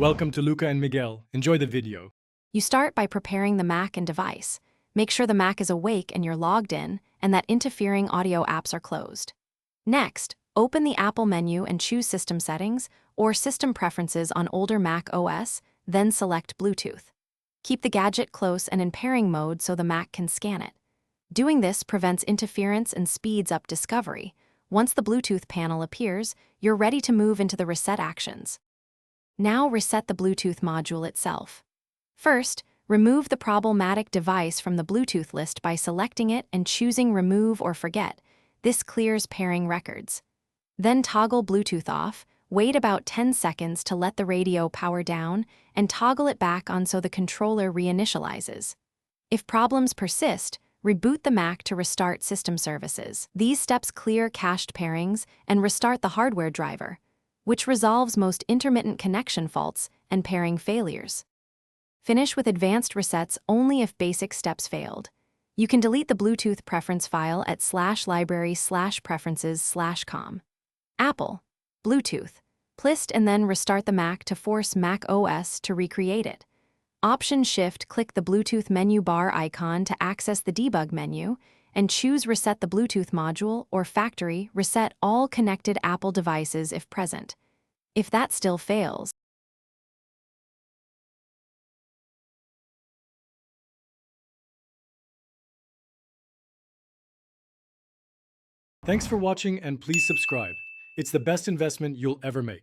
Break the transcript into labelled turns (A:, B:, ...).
A: Welcome to Luca and Miguel. Enjoy the video.
B: You start by preparing the Mac and device. Make sure the Mac is awake and you're logged in, and that interfering audio apps are closed. Next, open the Apple menu and choose System Settings or System Preferences on older Mac OS, then select Bluetooth. Keep the gadget close and in pairing mode so the Mac can scan it. Doing this prevents interference and speeds up discovery. Once the Bluetooth panel appears, you're ready to move into the reset actions. Now reset the Bluetooth module itself. First, remove the problematic device from the Bluetooth list by selecting it and choosing Remove or Forget. This clears pairing records. Then toggle Bluetooth off, wait about 10 seconds to let the radio power down, and toggle it back on so the controller reinitializes. If problems persist, reboot the Mac to restart system services. These steps clear cached pairings and restart the hardware driver, which resolves most intermittent connection faults and pairing failures. Finish with advanced resets only if basic steps failed. You can delete the Bluetooth preference file at /library/preferences/com. Apple, Bluetooth, plist and then restart the Mac to force Mac OS to recreate it. Option-Shift click the Bluetooth menu bar icon to access the debug menu, and choose Reset the Bluetooth module or Factory Reset all connected Apple devices if present. If that still fails,
A: Thanks for watching and please subscribe. It's the best investment you'll ever make.